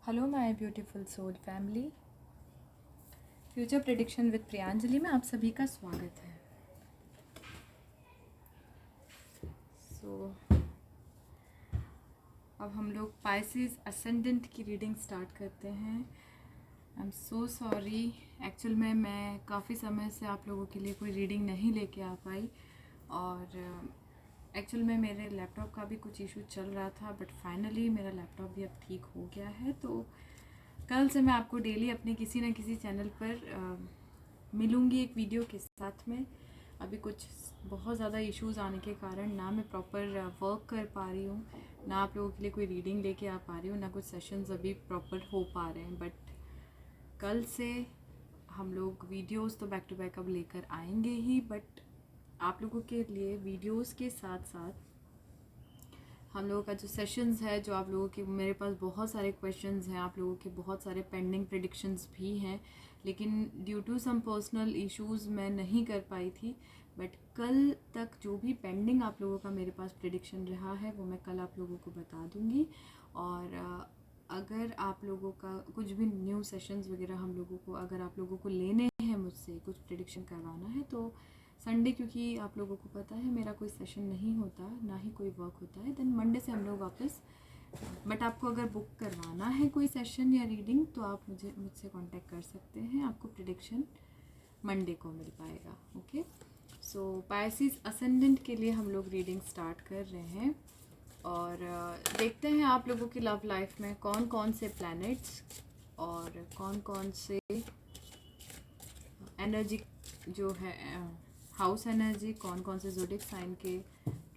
Hello my beautiful soul family, future prediction with Priyanjali में आप सभी का स्वागत है। अब हम लोग पाइसेस असेंडेंट की रीडिंग स्टार्ट करते हैं। I am so sorry, actual में मैं काफ़ी समय से आप लोगों के लिए कोई रीडिंग नहीं लेके आ पाई और एक्चुअल में मेरे लैपटॉप का भी कुछ इशू चल रहा था, बट फाइनली मेरा लैपटॉप भी अब ठीक हो गया है। तो कल से मैं आपको डेली अपने किसी न किसी चैनल पर मिलूँगी एक वीडियो के साथ में। अभी कुछ बहुत ज़्यादा इश्यूज़ आने के कारण ना मैं प्रॉपर वर्क कर पा रही हूँ, ना आप लोगों के लिए कोई रीडिंग लेके आ पा रही हूँ, ना कुछ सेशंस अभी प्रॉपर हो पा रहे हैं। बट कल से हम लोग वीडियोस तो बैक टू बैक अब लेकर आएंगे ही, बट आप लोगों के लिए वीडियोस के साथ साथ हम लोगों का जो सेशंस है, जो आप लोगों के मेरे पास बहुत सारे क्वेश्चंस हैं, आप लोगों के बहुत सारे पेंडिंग प्रेडिक्शंस भी हैं, लेकिन due to some personal issues मैं नहीं कर पाई थी। बट कल तक जो भी पेंडिंग आप लोगों का मेरे पास प्रेडिक्शन रहा है वो मैं कल आप लोगों को बता दूंगी। और अगर आप लोगों का कुछ भी न्यू सेशंस वगैरह हम लोगों को, अगर आप लोगों को लेने हैं मुझसे, कुछ प्रेडिक्शन करवाना है, तो संडे, क्योंकि आप लोगों को पता है मेरा कोई सेशन नहीं होता, ना ही कोई वर्क होता है, देन मंडे से हम लोग वापस। बट आपको अगर बुक करवाना है कोई सेशन या रीडिंग तो आप मुझसे कांटेक्ट कर सकते हैं, आपको प्रेडिक्शन मंडे को मिल पाएगा। ओके, सो पाइसेस असेंडेंट के लिए हम लोग रीडिंग स्टार्ट कर रहे हैं और देखते हैं आप लोगों की लव लाइफ में कौन कौन से प्लैनेट्स और कौन कौन से एनर्जी जो है, हाउस एनर्जी, कौन कौन से ज़ोडिक साइन के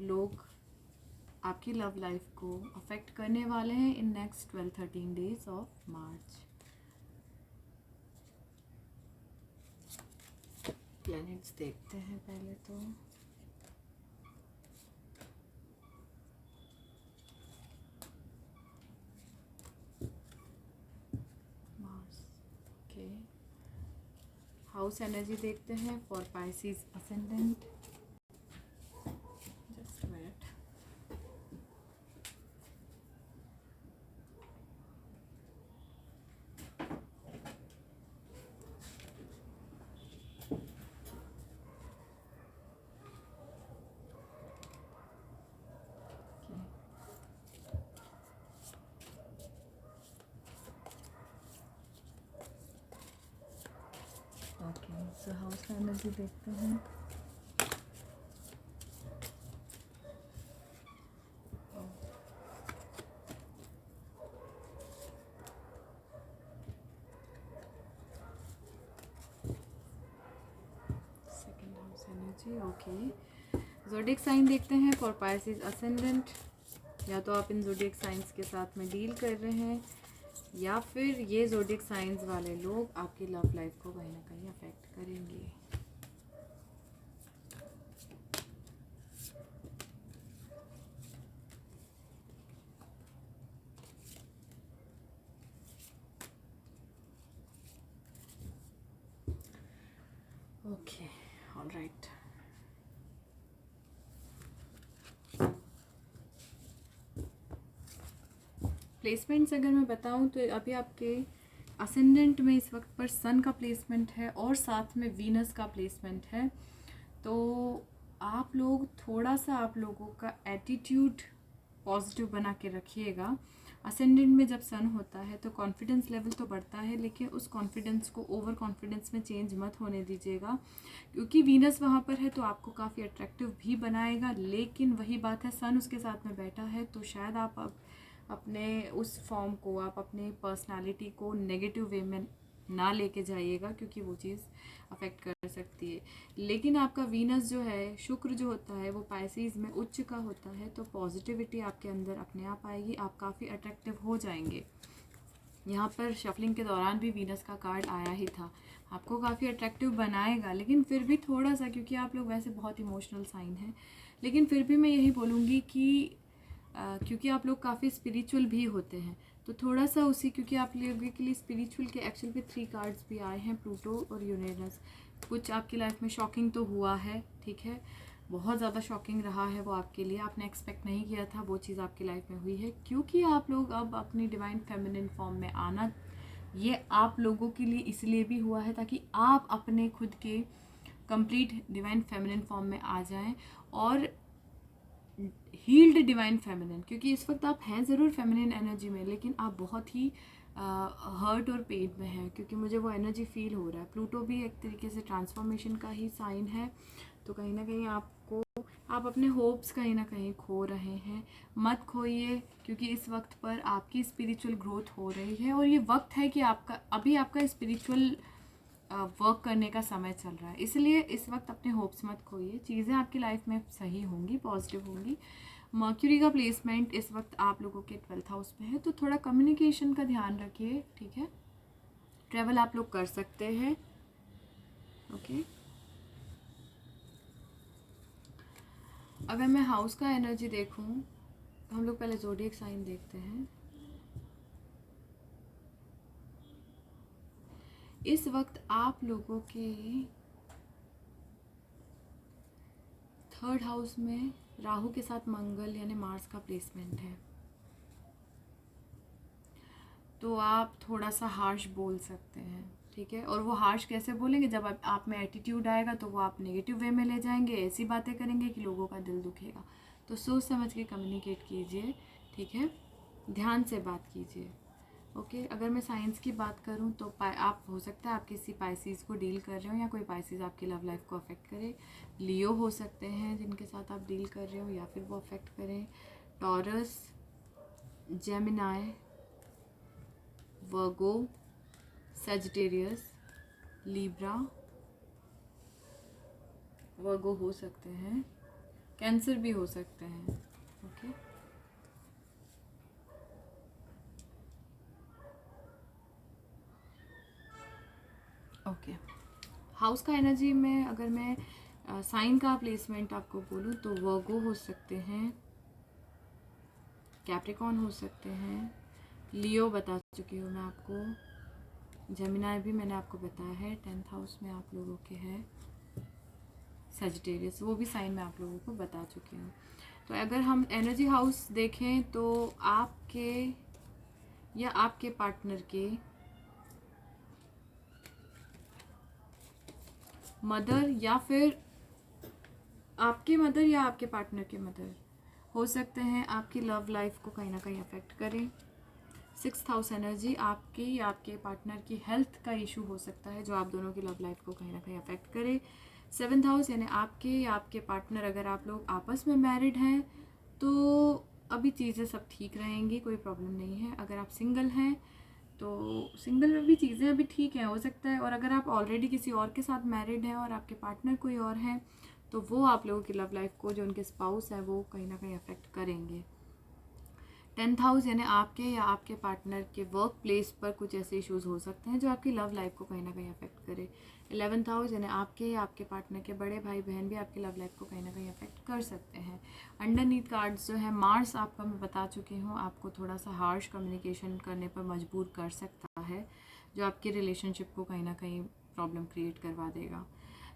लोग आपकी लव लाइफ को अफेक्ट करने वाले हैं in next 12-13 days of March. Planets देखते हैं पहले तो। मार्स, ओके, हाउस एनर्जी देखते हैं for Pisces ascendant. Just minute. Okay, so house energy देखते हैं। Second house energy, okay. Zodiac sign देखते हैं फॉर पाइसेस असेंडेंट। या तो आप इन ज़ोडिक साइंस के साथ में डील कर रहे हैं या फिर ये ज़ोडिक साइंस वाले लोग आपकी लव लाइफ को कहीं ना कहीं अफेक्ट करेंगे। Okay, alright. प्लेसमेंट्स अगर मैं बताऊं तो अभी आपके असेंडेंट में इस वक्त पर सन का प्लेसमेंट है और साथ में वीनस का प्लेसमेंट है। तो आप लोग थोड़ा सा, आप लोगों का एटीट्यूड पॉजिटिव बना के रखिएगा। असेंडेंट में जब सन होता है तो कॉन्फिडेंस लेवल तो बढ़ता है, लेकिन उस कॉन्फिडेंस को ओवर कॉन्फिडेंस में चेंज मत होने दीजिएगा, क्योंकि वीनस वहाँ पर है तो आपको काफ़ी अट्रैक्टिव भी बनाएगा। लेकिन वही बात है, सन उसके साथ में बैठा है तो शायद आप अपने उस फॉर्म को, आप अपने पर्सनालिटी को नेगेटिव वे में ना लेके जाइएगा, क्योंकि वो चीज़ अफेक्ट कर सकती है। लेकिन आपका वीनस जो है, शुक्र जो होता है, वो पाइसेस में उच्च का होता है, तो पॉजिटिविटी आपके अंदर अपने आप आएगी, आप काफ़ी अट्रैक्टिव हो जाएंगे। यहाँ पर शफलिंग के दौरान भी वीनस का कार्ड आया ही था, आपको काफ़ी अट्रैक्टिव बनाएगा। लेकिन फिर भी थोड़ा सा, क्योंकि आप लोग वैसे बहुत इमोशनल साइन हैं, लेकिन फिर भी मैं यही बोलूँगी कि क्योंकि आप लोग काफ़ी स्पिरिचुअल भी होते हैं, तो थोड़ा सा उसी, क्योंकि आप लोगों के लिए स्पिरिचुअल के एक्चुअल पे 3 कार्ड्स भी आए हैं, प्लूटो और यूरेनस। कुछ आपकी लाइफ में शॉकिंग तो हुआ है, ठीक है, बहुत ज़्यादा शॉकिंग रहा है वो आपके लिए, आपने एक्सपेक्ट नहीं किया था, वो चीज़ आपकी लाइफ में हुई है, क्योंकि आप लोग अब अपनी डिवाइन फेमिनिन फॉर्म में आना, ये आप लोगों के लिए इसलिए भी हुआ है ताकि आप अपने खुद के कंप्लीट डिवाइन फेमिनिन फॉर्म में आ जाएं और हील्ड डिवाइन फेमिनिन, क्योंकि इस वक्त आप हैं ज़रूर फेमिनिन एनर्जी में, लेकिन आप बहुत ही हर्ट और पेन में हैं, क्योंकि मुझे वो एनर्जी फील हो रहा है। प्लूटो भी एक तरीके से ट्रांसफॉर्मेशन का ही साइन है, तो कहीं ना कहीं आप अपने होप्स कहीं ना कहीं खो रहे हैं। मत खोइए, क्योंकि इस वक्त पर आपकी स्पिरिचुअल ग्रोथ हो रही है और ये वक्त है कि आपका स्पिरिचुअल वर्क करने का समय चल रहा है, इसलिए इस वक्त अपने होप्स मत खोइए। चीज़ें आपकी लाइफ में सही होंगी, पॉजिटिव होंगी। मर्क्यूरी का प्लेसमेंट इस वक्त आप लोगों के 12th हाउस में है, तो थोड़ा कम्युनिकेशन का ध्यान रखिए, ठीक है। ट्रैवल आप लोग कर सकते हैं, ओके। अगर मैं हाउस का एनर्जी देखूं तो हम लोग पहले ज़ोडिएक साइन देखते हैं। इस वक्त आप लोगों के 3rd हाउस में राहु के साथ मंगल यानी मार्स का प्लेसमेंट है, तो आप थोड़ा सा हार्श बोल सकते हैं, ठीक है। और वो हार्श कैसे बोलेंगे, जब आप में एटीट्यूड आएगा तो वो आप नेगेटिव वे में ले जाएंगे, ऐसी बातें करेंगे कि लोगों का दिल दुखेगा। तो सोच समझ के कम्युनिकेट कीजिए, ठीक है, ध्यान से बात कीजिए, ओके। अगर मैं साइंस की बात करूं तो आप हो सकता है आप किसी पाइसिस को डील कर रहे हो या कोई पाइसिस आपकी लव लाइफ को अफेक्ट करे। लियो हो सकते हैं जिनके साथ आप डील कर रहे हो या फिर वो अफेक्ट करें। टॉरस, जेमिनाई, वर्गो, सजिटेरियस, लिब्रा, वर्गो हो सकते हैं, कैंसर भी हो सकते हैं, ओके। ओके, हाउस का एनर्जी में अगर मैं साइन का प्लेसमेंट आपको बोलूँ तो वर्गो हो सकते हैं, कैप्रिकॉन हो सकते हैं, लियो बता चुकी हूँ मैं आपको, जेमिनाई भी मैंने आपको बताया है, 10th हाउस में आप लोगों के है, सजिटेरियस वो भी साइन मैं आप लोगों को बता चुकी हूँ। तो अगर हम एनर्जी हाउस देखें तो आपके या आपके पार्टनर के मदर या फिर आपके मदर या आपके पार्टनर के मदर हो सकते हैं आपकी लव लाइफ को कहीं ना कहीं अफेक्ट करें। 6th हाउस एनर्जी आपकी या आपके पार्टनर की हेल्थ का इशू हो सकता है जो आप दोनों की लव लाइफ को कहीं ना कहीं अफेक्ट करे। 7th हाउस यानी आपके या आपके पार्टनर, अगर आप लोग आपस में मैरिड हैं तो अभी चीज़ें सब ठीक रहेंगी, कोई प्रॉब्लम नहीं है। अगर आप सिंगल हैं तो सिंगल में भी चीज़ें अभी ठीक हैं, हो सकता है। और अगर आप ऑलरेडी किसी और के साथ मैरिड हैं और आपके पार्टनर कोई और हैं तो वो आप लोगों की लव लाइफ को, जो उनके स्पाउस है, वो कहीं ना कहीं अफेक्ट करेंगे। 10th हाउस यानी आपके या आपके पार्टनर के वर्क प्लेस पर कुछ ऐसे इश्यूज हो सकते हैं जो आपकी लव लाइफ को कहीं ना कहीं अफेक्ट करे। 11th हाउस यानी आपके या आपके पार्टनर के बड़े भाई बहन भी आपकी लव लाइफ को कहीं ना कहीं अफेक्ट कर सकते हैं। अंडरनीथ कार्ड्स जो है, मार्स आपका मैं बता चुकी हूँ, आपको थोड़ा सा हार्श कम्युनिकेशन करने पर मजबूर कर सकता है जो आपकी रिलेशनशिप को कहीं ना कहीं प्रॉब्लम क्रिएट करवा देगा।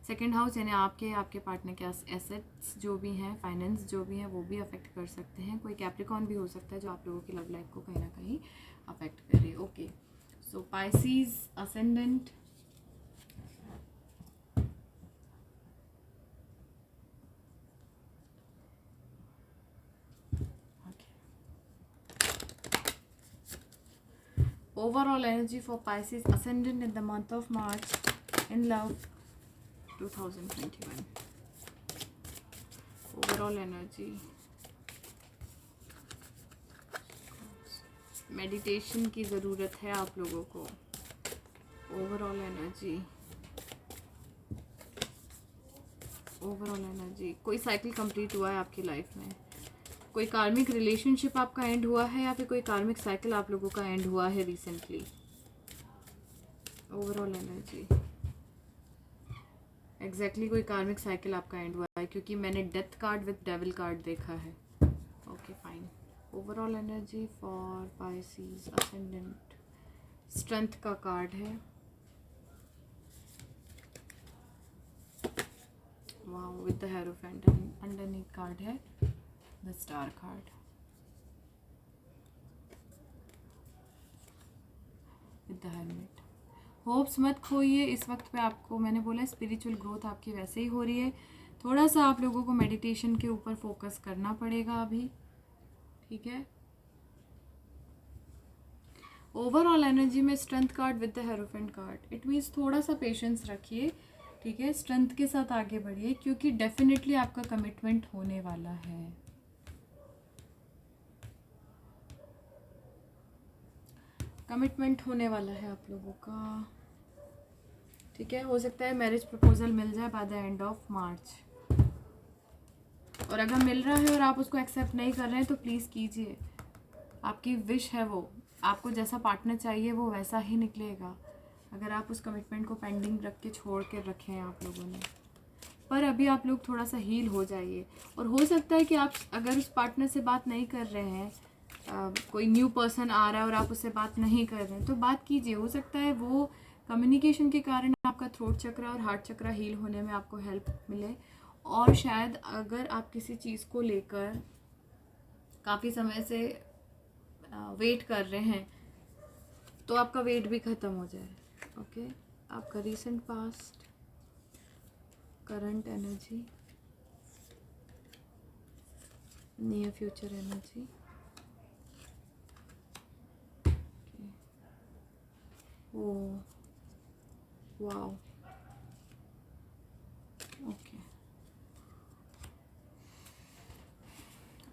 2nd हाउस यानी आपके आपके पार्टनर के एसेट्स जो भी हैं, फाइनेंस जो भी हैं, वो भी अफेक्ट कर सकते हैं। कोई कैप्रिकॉन भी हो सकता है जो आप लोगों की लव लाइफ को कहीं ना कहीं अफेक्ट करे, okay. So Pisces ascendant, overall energy for Pisces ascendant in the month of March in love 2021. Overall energy, meditation की ज़रूरत है आप लोगों को। ओवरऑल एनर्जी, ओवरऑल एनर्जी, कोई साइकिल कंप्लीट हुआ है आपकी लाइफ में, कोई कार्मिक रिलेशनशिप आपका एंड हुआ है या फिर कोई कार्मिक साइकिल आप लोगों का एंड हुआ है रिसेंटली। ओवरऑल एनर्जी, एग्जैक्टली कोई कार्मिक साइकिल आपका एंड हुआ है, क्योंकि मैंने death card with devil card देखा है, okay fine. Overall energy for Pisces ascendant, strength का कार्ड है, wow, with the hierophant, underneath card है the star card with the helmet. Hopes मत खोइए इस वक्त पे, आपको मैंने बोला स्पिरिचुअल ग्रोथ आपकी वैसे ही हो रही है। थोड़ा सा आप लोगों को मेडिटेशन के ऊपर फोकस करना पड़ेगा अभी, ठीक है। ओवरऑल एनर्जी में strength card with the hierophant card, it means थोड़ा सा पेशेंस रखिए, ठीक है, स्ट्रेंथ के साथ आगे बढ़िए, क्योंकि डेफिनेटली आपका कमिटमेंट होने वाला है। कमिटमेंट होने वाला है आप लोगों का, ठीक है। हो सकता है मैरिज प्रपोजल मिल जाए by the end of March, और अगर मिल रहा है और आप उसको एक्सेप्ट नहीं कर रहे हैं तो प्लीज़ कीजिए, आपकी विश है वो, आपको जैसा पार्टनर चाहिए वो वैसा ही निकलेगा, अगर आप उस कमिटमेंट को पेंडिंग रख के छोड़ के रखे हैं आप लोगों ने। पर अभी आप लोग थोड़ा सा हील हो जाइए, और हो सकता है कि आप अगर उस पार्टनर से बात नहीं कर रहे हैं, कोई न्यू पर्सन आ रहा है और आप उससे बात नहीं कर रहे हैं, तो बात कीजिए। हो सकता है वो कम्युनिकेशन के कारण आपका थ्रोट चक्रा और हार्ट चक्रा हील होने में आपको हेल्प मिले, और शायद अगर आप किसी चीज़ को लेकर काफ़ी समय से वेट कर रहे हैं तो आपका वेट भी ख़त्म हो जाए, ओके। आपका recent past, current energy, near future energy, oh wow, okay.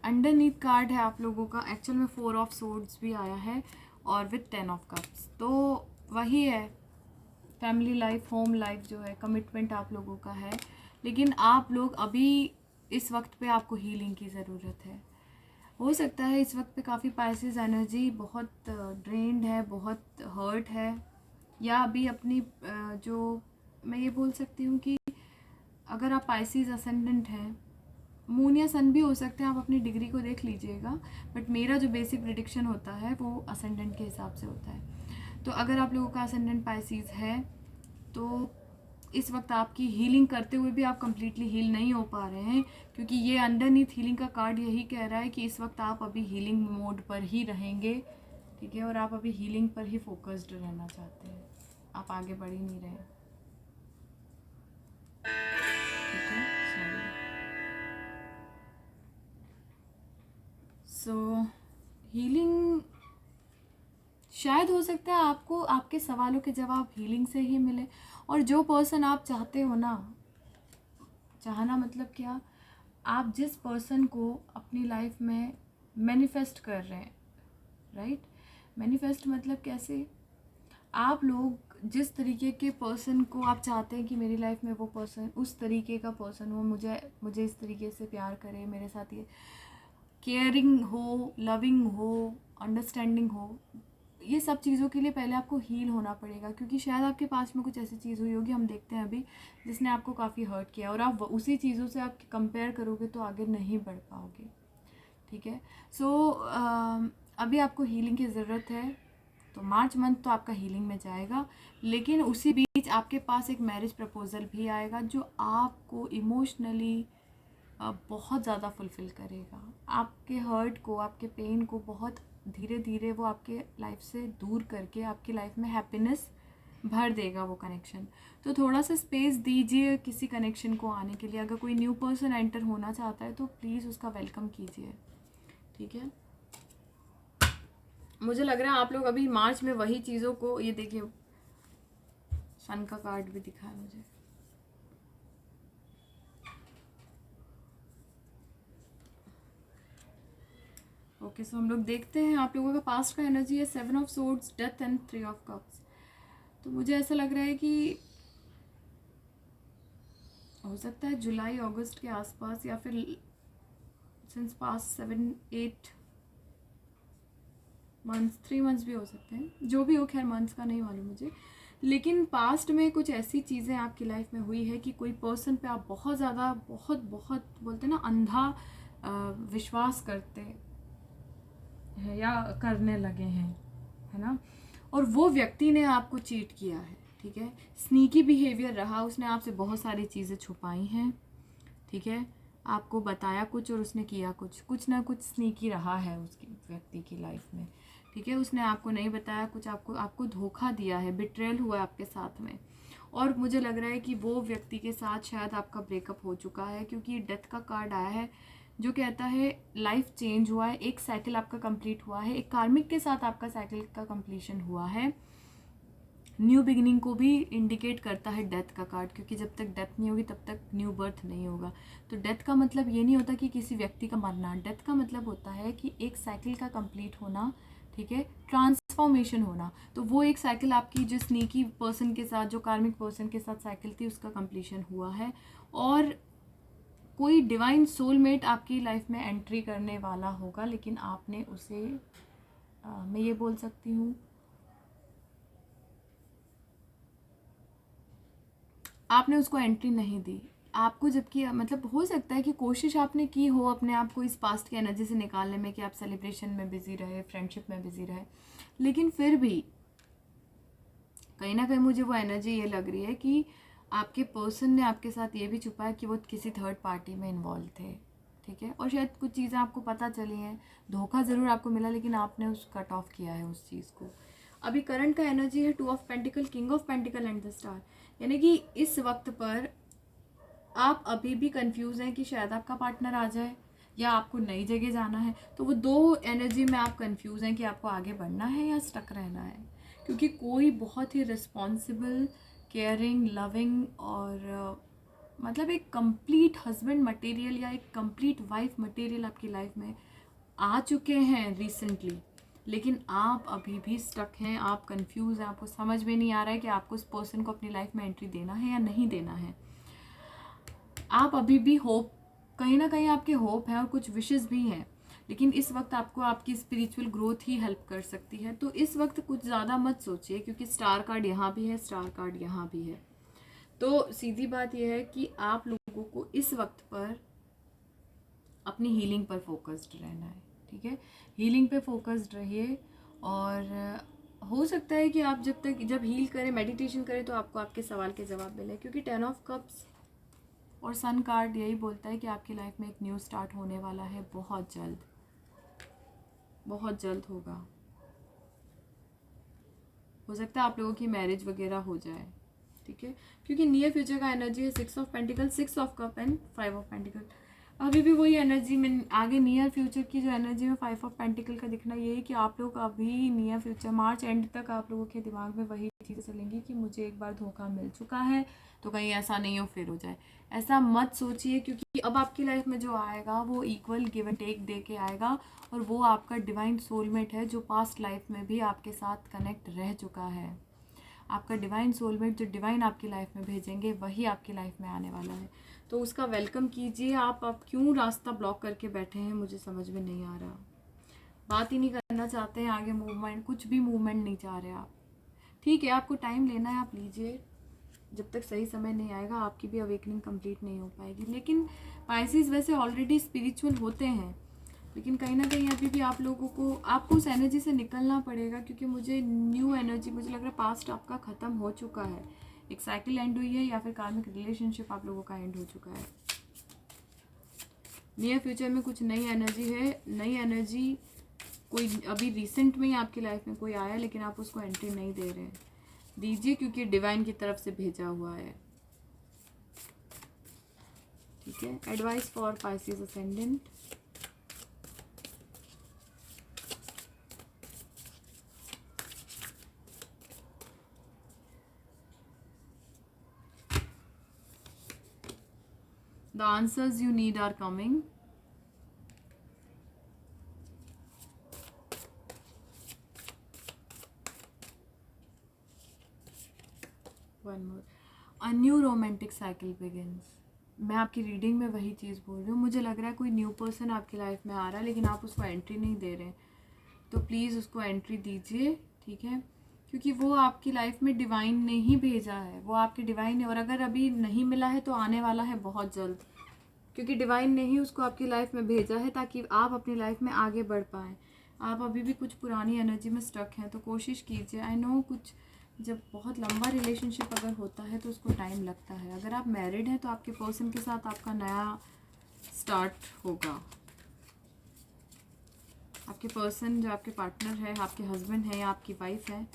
Underneath card है आप लोगों का, एक्चुअल में 4 ऑफ सोर्ड्स भी आया है और विद 10 ऑफ कप्स, तो वही है फैमिली लाइफ, होम लाइफ जो है, कमिटमेंट आप लोगों का है, लेकिन आप लोग अभी इस वक्त पे आपको हीलिंग की ज़रूरत है। हो सकता है इस वक्त पे काफ़ी पाइसेस एनर्जी बहुत ड्रेन्ड है, बहुत हर्ट है, या अभी अपनी जो मैं ये बोल सकती हूँ कि अगर आप पाइसेस असेंडेंट हैं, मून या सन भी हो सकते हैं, आप अपनी डिग्री को देख लीजिएगा, बट मेरा जो बेसिक प्रेडिक्शन होता है वो असेंडेंट के हिसाब से होता है। तो अगर आप लोगों का असेंडेंट पाइसेस है तो इस वक्त आपकी हीलिंग करते हुए भी आप कंप्लीटली हील नहीं हो पा रहे हैं, क्योंकि ये अंडरनीथ हीलिंग का कार्ड यही कह रहा है कि इस वक्त आप अभी हीलिंग मोड पर ही रहेंगे, ठीक है, और आप अभी हीलिंग पर ही फोकस्ड रहना चाहते हैं, आप आगे बढ़ ही नहीं रहे, ठीक है। सो हीलिंग शायद हो सकता है आपको आपके सवालों के जवाब हीलिंग से ही मिले, और जो पर्सन आप चाहते हो ना, चाहना मतलब क्या, आप जिस पर्सन को अपनी लाइफ में मैनिफेस्ट कर रहे हैं, राइट, मैनिफेस्ट मतलब कैसे, आप लोग जिस तरीके के पर्सन को आप चाहते हैं कि मेरी लाइफ में वो पर्सन उस तरीके का पर्सन हो, मुझे इस तरीके से प्यार करे, मेरे साथ ये केयरिंग हो, लविंग हो, अंडरस्टैंडिंग हो, ये सब चीज़ों के लिए पहले आपको हील होना पड़ेगा, क्योंकि शायद आपके पास में कुछ ऐसी चीज़ हुई होगी, हम देखते हैं अभी, जिसने आपको काफ़ी हर्ट किया, और आप उसी चीज़ों से आप कंपेयर करोगे तो आगे नहीं बढ़ पाओगे, ठीक है। सो अभी आपको हीलिंग की ज़रूरत है, तो मार्च मंथ तो आपका हीलिंग में जाएगा, लेकिन उसी बीच आपके पास एक मैरिज प्रपोज़ल भी आएगा जो आपको इमोशनली बहुत ज़्यादा फुलफ़िल करेगा, आपके हर्ट को, आपके पेन को बहुत धीरे धीरे वो आपके लाइफ से दूर करके आपकी लाइफ में हैप्पीनेस भर देगा वो कनेक्शन। तो थोड़ा सा स्पेस दीजिए किसी कनेक्शन को आने के लिए, अगर कोई न्यू पर्सन एंटर होना चाहता है तो प्लीज़ उसका वेलकम कीजिए, ठीक है। मुझे लग रहा है आप लोग अभी मार्च में वही चीज़ों को, ये देखिए सन का कार्ड भी दिखा है मुझे, ओके। सो हम लोग देखते हैं आप लोगों का पास्ट का एनर्जी है 7 of swords, death and 3 of cups. तो मुझे ऐसा लग रहा है कि हो सकता है जुलाई अगस्त के आसपास, या फिर सिंस पास्ट 7-8 मंथ्स, 3 मंथ्स भी हो सकते हैं, जो भी हो, खैर मंथ्स का नहीं मालूम मुझे, लेकिन पास्ट में कुछ ऐसी चीज़ें आपकी लाइफ में हुई है कि कोई पर्सन पे आप बहुत ज़्यादा, बहुत बहुत बोलते हैं ना, अंधा विश्वास करते हैं या करने लगे हैं, है ना, और वो व्यक्ति ने आपको चीट किया है, ठीक है, स्नीकी बिहेवियर रहा, उसने आपसे बहुत सारी चीज़ें छुपाई हैं, ठीक है, आपको बताया कुछ और उसने किया कुछ, कुछ ना कुछ स्नीकी रहा है उसकी व्यक्ति की लाइफ में, ठीक है। उसने आपको नहीं बताया कुछ, आपको धोखा दिया है, बिट्रेयल हुआ है आपके साथ में। और मुझे लग रहा है कि वो व्यक्ति के साथ शायद आपका ब्रेकअप हो चुका है, क्योंकि डेथ का कार्ड आया है जो कहता है लाइफ चेंज हुआ है, एक साइकिल आपका कंप्लीट हुआ है, एक कार्मिक के साथ आपका साइकिल का कंप्लीशन हुआ है। न्यू बिगिनिंग को भी इंडिकेट करता है डेथ का कार्ड, क्योंकि जब तक डेथ नहीं होगी तब तक न्यू बर्थ नहीं होगा। तो डेथ का मतलब ये नहीं होता कि किसी व्यक्ति का मरना, डेथ का मतलब होता है कि एक साइकिल का कंप्लीट होना, ठीक है, ट्रांसफॉर्मेशन होना। तो वो एक साइकिल आपकी जो स्नीकी पर्सन के साथ, जो कार्मिक पर्सन के साथ साइकिल थी, उसका कंप्लीशन हुआ है। और कोई डिवाइन सोलमेट आपकी लाइफ में एंट्री करने वाला होगा, लेकिन आपने उसे मैं ये बोल सकती हूँ, आपने उसको एंट्री नहीं दी। आपको जबकि मतलब हो सकता है कि कोशिश आपने की हो अपने आप को इस पास्ट की एनर्जी से निकालने में, कि आप सेलिब्रेशन में बिजी रहे, फ्रेंडशिप में बिजी रहे, लेकिन फिर भी कहीं ना कहीं मुझे वो एनर्जी ये लग रही है कि आपके पर्सन ने आपके साथ ये भी छुपाया कि वो किसी थर्ड पार्टी में इन्वॉल्व थे, ठीक है। और शायद कुछ चीज़ें आपको पता चली हैं, धोखा ज़रूर आपको मिला, लेकिन आपने उस कट ऑफ किया है उस चीज़ को। अभी करंट का एनर्जी है 2 of pentacle, king of pentacle and the star, यानी कि इस वक्त पर आप अभी भी कंफ्यूज हैं कि शायद आपका पार्टनर आ जाए या आपको नई जगह जाना है। तो वो 2 एनर्जी में आप कंफ्यूज हैं कि आपको आगे बढ़ना है या स्टक रहना है, क्योंकि कोई बहुत ही रिस्पॉन्सिबल, केयरिंग, लविंग और मतलब एक कंप्लीट हस्बैंड मटेरियल या एक कंप्लीट वाइफ मटेरियल आपकी लाइफ में आ चुके हैं रिसेंटली, लेकिन आप अभी भी स्टक हैं, आप कंफ्यूज हैं, आपको समझ में नहीं आ रहा है कि आपको उस पर्सन को अपनी लाइफ में एंट्री देना है या नहीं देना है। आप अभी भी होप, कहीं ना कहीं आपके होप है और कुछ विशेस भी हैं, लेकिन इस वक्त आपको आपकी स्पिरिचुअल ग्रोथ ही हेल्प कर सकती है। तो इस वक्त कुछ ज़्यादा मत सोचिए, क्योंकि स्टार कार्ड यहाँ भी है, स्टार कार्ड यहाँ भी है। तो सीधी बात यह है कि आप लोगों को इस वक्त पर अपनी हीलिंग पर फोकस्ड रहना है, ठीक है। हीलिंग पे फोकस्ड रहिए, और हो सकता है कि आप जब हील करें, मेडिटेशन करें, तो आपको आपके सवाल के जवाब मिले, क्योंकि 10 ऑफ कप्स और सन कार्ड यही बोलता है कि आपकी लाइफ में एक न्यू स्टार्ट होने वाला है, बहुत जल्द, बहुत जल्द होगा। हो सकता है आप लोगों की मैरिज वगैरह हो जाए, ठीक है, क्योंकि नियर फ्यूचर का एनर्जी है 6 of pentacle, 6 of cup and 5 of pentacle. अभी भी वही एनर्जी में आगे नियर फ्यूचर की जो एनर्जी में 5 ऑफ पेंटिकल का दिखना ये है कि आप लोग अभी नियर फ्यूचर मार्च एंड तक आप लोगों के दिमाग में वही चीज़ें चलेंगी कि मुझे एक बार धोखा मिल चुका है, तो कहीं ऐसा नहीं हो फिर हो जाए। ऐसा मत सोचिए, क्योंकि अब आपकी लाइफ में जो आएगा वो इक्वल गिव एंड टेक दे के आएगा, और वो आपका डिवाइन सोलमेट है जो पास्ट लाइफ में भी आपके साथ कनेक्ट रह चुका है। आपका डिवाइन सोलमेट जो डिवाइन आपकी लाइफ में भेजेंगे वही आपकी लाइफ में आने वाला है, तो उसका वेलकम कीजिए। आप क्यों रास्ता ब्लॉक करके बैठे हैं, मुझे समझ में नहीं आ रहा। बात ही नहीं करना चाहते हैं आगे, मूवमेंट, कुछ भी मूवमेंट नहीं चाह रहे आप, ठीक है। आपको टाइम लेना है, आप लीजिए, जब तक सही समय नहीं आएगा आपकी भी अवेकनिंग कंप्लीट नहीं हो पाएगी। लेकिन पाइसेस वैसे ऑलरेडी स्पिरिचुअल होते हैं, लेकिन कहीं ना कहीं अभी भी आप लोगों को, आपको उस एनर्जी से निकलना पड़ेगा, क्योंकि मुझे न्यू एनर्जी, मुझे लग रहा है पास्ट आपका ख़त्म हो चुका है, एक साइकिल एंड हुई है, या फिर कार्मिक रिलेशनशिप आप लोगों का एंड हो चुका है। नियर फ्यूचर में कुछ नई एनर्जी है, नई एनर्जी कोई अभी रिसेंट में ही आपकी लाइफ में कोई आया, लेकिन आप उसको एंट्री नहीं दे रहे हैं। दीजिए, क्योंकि डिवाइन की तरफ से भेजा हुआ है, ठीक है। Advice for Pisces ascendant, the answers you need are coming. One more. A new romantic cycle begins. मैं आपकी रीडिंग में वही चीज़ बोल रही हूँ, मुझे लग रहा है कोई न्यू पर्सन आपकी लाइफ में आ रहा है, लेकिन आप उसको एंट्री नहीं दे रहे, तो प्लीज़ उसको एंट्री दीजिए, ठीक है, क्योंकि वो आपकी लाइफ में डिवाइन ने ही भेजा है, वो आपके डिवाइन है। और अगर अभी नहीं मिला है तो आने वाला है बहुत जल्द, क्योंकि डिवाइन ने ही उसको आपकी लाइफ में भेजा है ताकि आप अपनी लाइफ में आगे बढ़ पाएँ। आप अभी भी कुछ पुरानी एनर्जी में स्टक हैं, तो कोशिश कीजिए। आई नो कुछ जब बहुत लंबा रिलेशनशिप अगर होता है तो उसको टाइम लगता है। अगर आप मैरिड हैं तो आपके पर्सन के साथ आपका नया स्टार्ट होगा। आपके पर्सन जो आपके पार्टनर है, आपके हस्बैंड है या आपकी वाइफ है,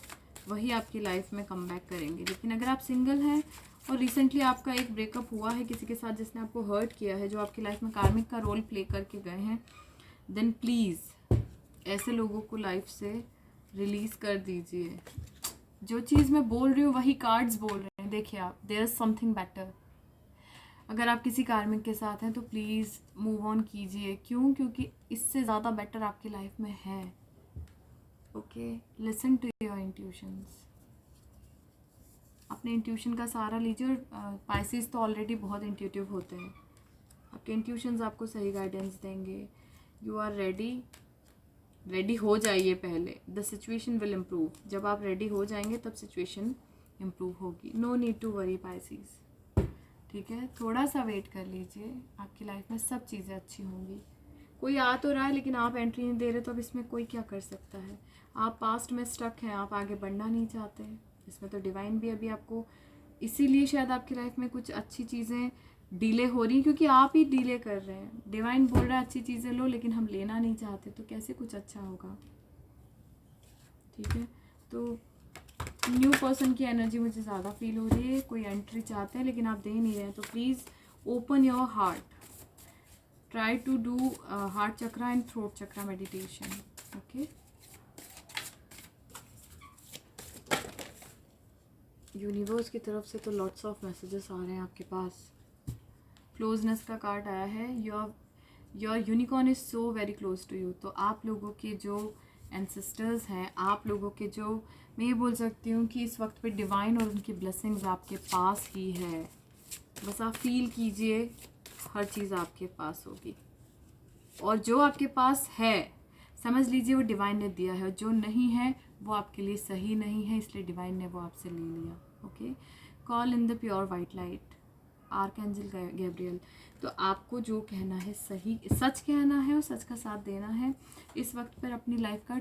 वही आपकी लाइफ में कम बैक करेंगे। लेकिन अगर आप सिंगल हैं और रिसेंटली आपका एक ब्रेकअप हुआ है किसी के साथ जिसने आपको हर्ट किया है, जो आपकी लाइफ में कार्मिक का रोल प्ले करके गए हैं, देन प्लीज़ ऐसे लोगों को लाइफ से रिलीज़ कर दीजिए। जो चीज़ मैं बोल रही हूँ वही कार्ड्स बोल रहे हैं। देखिए आप, देयर इज समथिंग बेटर। अगर आप किसी कार्मिक के साथ हैं तो प्लीज़ मूव ऑन कीजिए। क्यों? क्योंकि इससे ज़्यादा बेटर आपकी लाइफ में है। Okay, listen to your intuitions. अपने इंट्यूशन का सहारा लीजिए। और पाइसेस तो ऑलरेडी बहुत इंट्यूटिव होते हैं। आपके इंट्यूशंस आपको सही गाइडेंस देंगे। यू आर रेडी हो जाइए पहले। The situation will improve. जब आप रेडी हो जाएंगे तब सिचुएशन इम्प्रूव होगी। No need to worry Pisces, ठीक है? थोड़ा सा वेट कर लीजिए, आपकी लाइफ में सब चीज़ें अच्छी होंगी। कोई आ तो रहा है लेकिन आप एंट्री नहीं दे रहे, तो अब इसमें कोई क्या कर सकता है? आप पास्ट में स्टक हैं, आप आगे बढ़ना नहीं चाहते। इसमें तो डिवाइन भी अभी आपको, इसीलिए शायद आपकी लाइफ में कुछ अच्छी चीज़ें डिले हो रही, क्योंकि आप ही डिले कर रहे हैं। डिवाइन बोल रहा है अच्छी चीज़ें लो, लेकिन हम लेना नहीं चाहते, तो कैसे कुछ अच्छा होगा? ठीक है, तो न्यू पर्सन की एनर्जी मुझे ज़्यादा फील हो रही है। कोई एंट्री चाहते हैं लेकिन आप दे नहीं रहे हैं, तो please open your heart. Try to do heart chakra and throat chakra meditation. Okay, universe की तरफ से तो लॉट्स ऑफ मैसेजेस आ रहे हैं आपके पास। क्लोजनेस का कार्ड आया है। Your unicorn is so very close to you. तो आप लोगों के जो एंसेस्टर्स हैं, आप लोगों के जो, मैं ये बोल सकती हूँ कि इस वक्त पे डिवाइन और उनकी ब्लेसिंग्स आपके पास ही है। बस आप फील कीजिए, हर चीज़ आपके पास होगी। और जो आपके पास है समझ लीजिए वो डिवाइन ने दिया है, और जो नहीं है वो आपके लिए सही नहीं है, इसलिए डिवाइन ने वो आपसे ले लिया। Okay, call in the pure white light, archangel Gabriel. तो आपको जो कहना है सही, सच कहना है और सच का साथ देना है। इस वक्त पर अपनी लाइफ का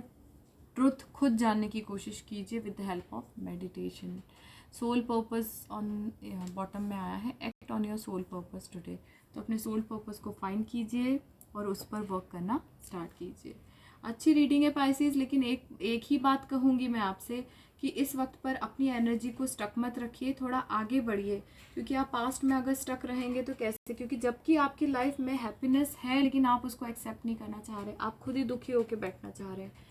ट्रुथ खुद जानने की कोशिश कीजिए with the help of meditation. Soul purpose on bottom में आया है, act on your soul purpose today. तो अपने सोल पर्पस को फाइंड कीजिए और उस पर वर्क करना स्टार्ट कीजिए। अच्छी रीडिंग है पाइसेस, लेकिन एक ही बात कहूँगी मैं आपसे कि इस वक्त पर अपनी एनर्जी को स्टक मत रखिए, थोड़ा आगे बढ़िए। क्योंकि आप पास्ट में अगर स्टक रहेंगे तो कैसे? क्योंकि जबकि आपकी लाइफ में हैप्पीनेस है लेकिन आप उसको एक्सेप्ट नहीं करना चाह रहे, आप खुद ही दुखी होकर बैठना चाह रहे हैं।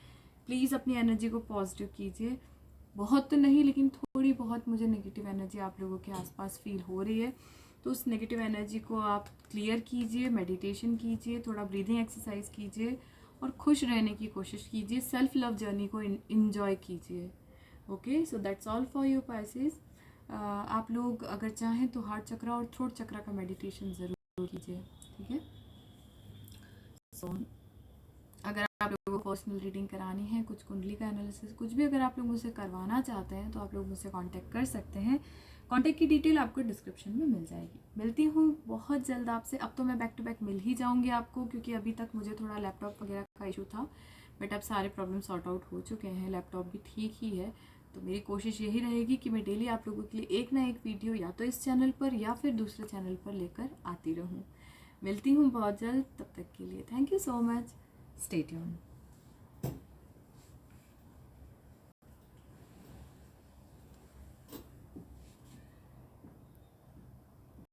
प्लीज़ अपनी एनर्जी को पॉजिटिव कीजिए। बहुत तो नहीं लेकिन थोड़ी बहुत मुझे नेगेटिव एनर्जी आप लोगों के आसपास फील हो रही है, तो उस नेगेटिव एनर्जी को आप क्लियर कीजिए, मेडिटेशन कीजिए, थोड़ा ब्रीदिंग एक्सरसाइज कीजिए और खुश रहने की कोशिश कीजिए। सेल्फ लव जर्नी को इन्जॉय कीजिए। Okay, so that's all for you Pisces. आप लोग अगर चाहें तो हार्ट चक्रा और थ्रोट चक्रा का मेडिटेशन ज़रूर कीजिए, ठीक है? सो अगर आप लोगों को पर्सनल रीडिंग करानी है, कुछ कुंडली का एनालिसिस, कुछ भी अगर आप लोग मुझसे करवाना चाहते हैं तो आप लोग मुझसे कांटेक्ट कर सकते हैं। कांटेक्ट की डिटेल आपको डिस्क्रिप्शन में मिल जाएगी। मिलती हूँ बहुत जल्द आपसे। अब तो मैं बैक टू बैक मिल ही जाऊँगी आपको, क्योंकि अभी तक मुझे थोड़ा लैपटॉप वगैरह का इशू था, बट अब सारे प्रॉब्लम सॉर्ट आउट हो चुके हैं, लैपटॉप भी ठीक ही है। तो मेरी कोशिश यही रहेगी कि मैं डेली आप लोगों के लिए एक ना एक वीडियो या तो इस चैनल पर या फिर दूसरे चैनल पर लेकर आती रहूँ। मिलती हूँ बहुत जल्द, तब तक के लिए thank you so much. Stay tuned.